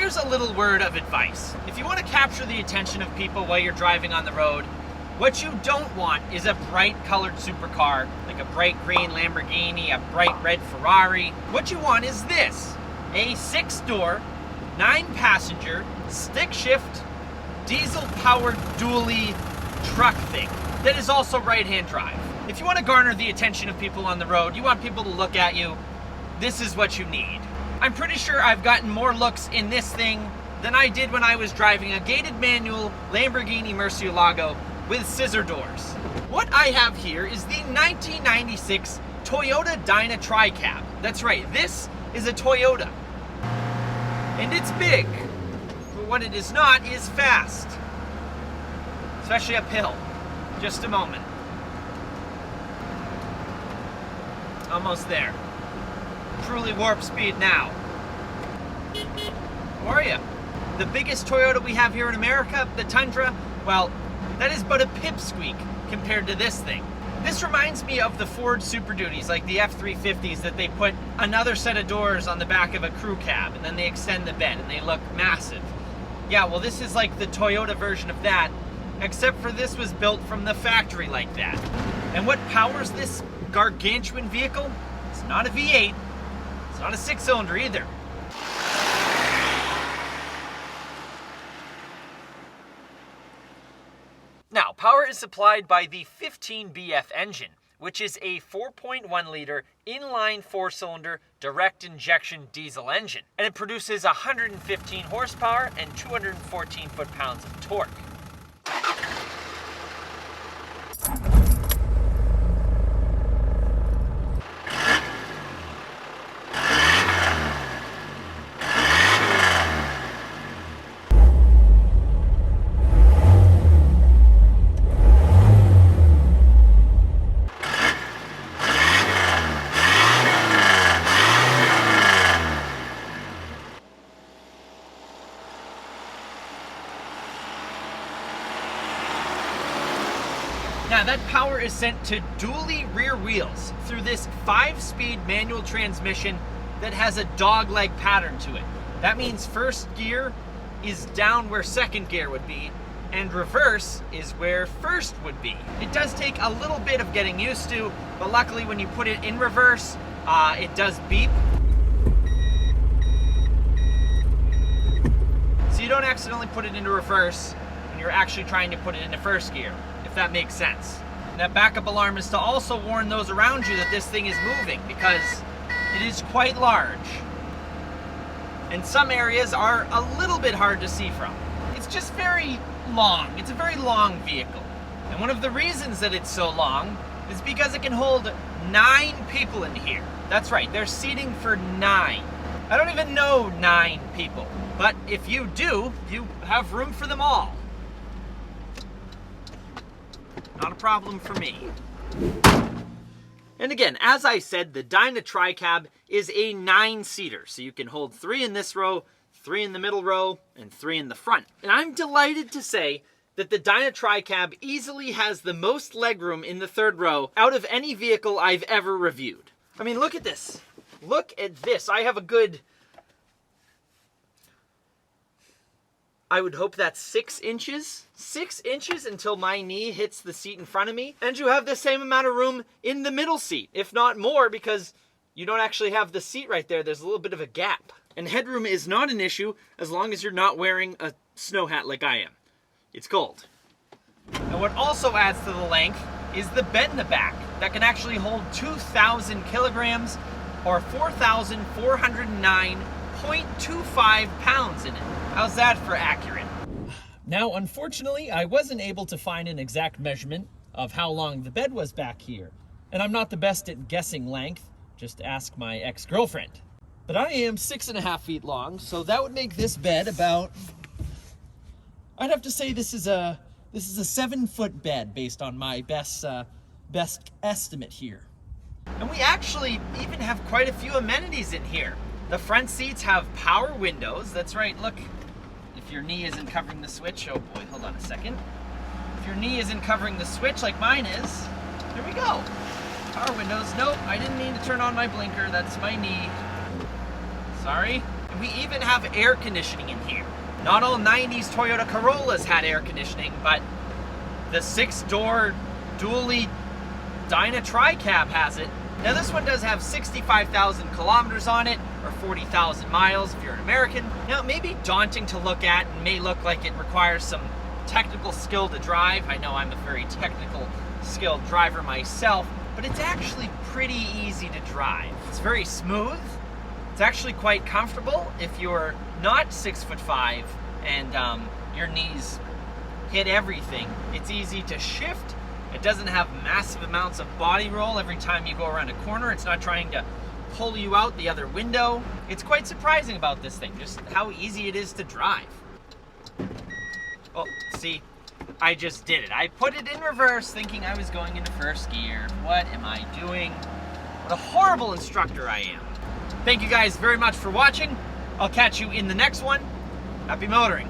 here's a little word of advice. If you want to capture the attention of people while you're driving on the road, what you don't want is a bright colored supercar, like a bright green Lamborghini, a bright red Ferrari. What you want is this, a 6-door, 9-passenger, stick-shift, diesel-powered dually truck thing that is also right-hand drive. If you want to garner the attention of people on the road, you want people to look at you, this is what you need. I'm pretty sure I've gotten more looks in this thing than I did when I was driving a gated manual Lamborghini Murcielago with scissor doors. What I have here is the 1996 Toyota Dyna Tri-Cab. That's right, this is a Toyota. And it's big, but what it is not is fast. Especially uphill. Just a moment. Almost there. Truly warp speed now. How are you? The biggest Toyota we have here in America, the Tundra, well, that is but a pipsqueak compared to this thing. This reminds me of the Ford Super Duties, like the F-350s, that they put another set of doors on the back of a crew cab, and then they extend the bed, and they look massive. Yeah, well, this is like the Toyota version of that, except for this was built from the factory like that. And what powers this gargantuan vehicle? It's not a V8. It's not a 6-cylinder either. Now, power is supplied by the 15BF engine, which is a 4.1-liter inline 4-cylinder direct injection diesel engine, and it produces 115 horsepower and 214 foot-pounds of torque. Now that power is sent to dually rear wheels through this 5-speed manual transmission that has a dog-leg pattern to it. That means first gear is down where second gear would be, and reverse is where first would be. It does take a little bit of getting used to, but luckily when you put it in reverse, it does beep. So you don't accidentally put it into reverse when you're actually trying to put it into first gear, if that makes sense. And that backup alarm is to also warn those around you that this thing is moving, because it is quite large. And some areas are a little bit hard to see from. It's just very long. It's a very long vehicle. And one of the reasons that it's so long is because it can hold 9 people in here. That's right, there's seating for 9. I don't even know 9 people, but if you do, you have room for them all. Not a problem for me. And again, as I said, the Dyna Tri-Cab is a 9-seater, so you can hold 3 in this row, 3 in the middle row, and 3 in the front. And I'm delighted to say that the Dyna Tri-Cab easily has the most legroom in the 3rd row out of any vehicle I've ever reviewed. I mean, look at this. Look at this. I have a good, I would hope that's 6 inches. 6 inches until my knee hits the seat in front of me. And you have the same amount of room in the middle seat, if not more, because you don't actually have the seat right there. There's a little bit of a gap. And headroom is not an issue as long as you're not wearing a snow hat like I am. It's cold. And what also adds to the length is the bed in the back that can actually hold 2,000 kilograms or 4,409.25 pounds in it. How's that for accurate? Now, unfortunately, I wasn't able to find an exact measurement of how long the bed was back here. And I'm not the best at guessing length, just ask my ex-girlfriend. But I am 6.5 feet long, so that would make this bed about, I'd have to say this is a 7-foot bed based on my best estimate here. And we actually even have quite a few amenities in here. The front seats have power windows. That's right, look. If your knee isn't covering the switch, oh boy, hold on a second. If your knee isn't covering the switch like mine is, there we go. Power windows. Nope, I didn't mean to turn on my blinker. That's my knee. Sorry. And we even have air conditioning in here. Not all 90s Toyota Corollas had air conditioning, but the 6-door dually Dyna tri-cab has it. Now this one does have 65,000 kilometers on it, or 40,000 miles if you're an American. Now it may be daunting to look at and may look like it requires some technical skill to drive. I know I'm a very technical skilled driver myself, but it's actually pretty easy to drive. It's very smooth. It's actually quite comfortable if you're not 6'5" and your knees hit everything. It's easy to shift. It doesn't have massive amounts of body roll every time you go around a corner. It's not trying to pull you out the other window. It's quite surprising about this thing, just how easy it is to drive. Oh, see, I just did it. I put it in reverse thinking I was going into first gear. What am I doing? What a horrible instructor I am. Thank you guys very much for watching. I'll catch you in the next one. Happy motoring.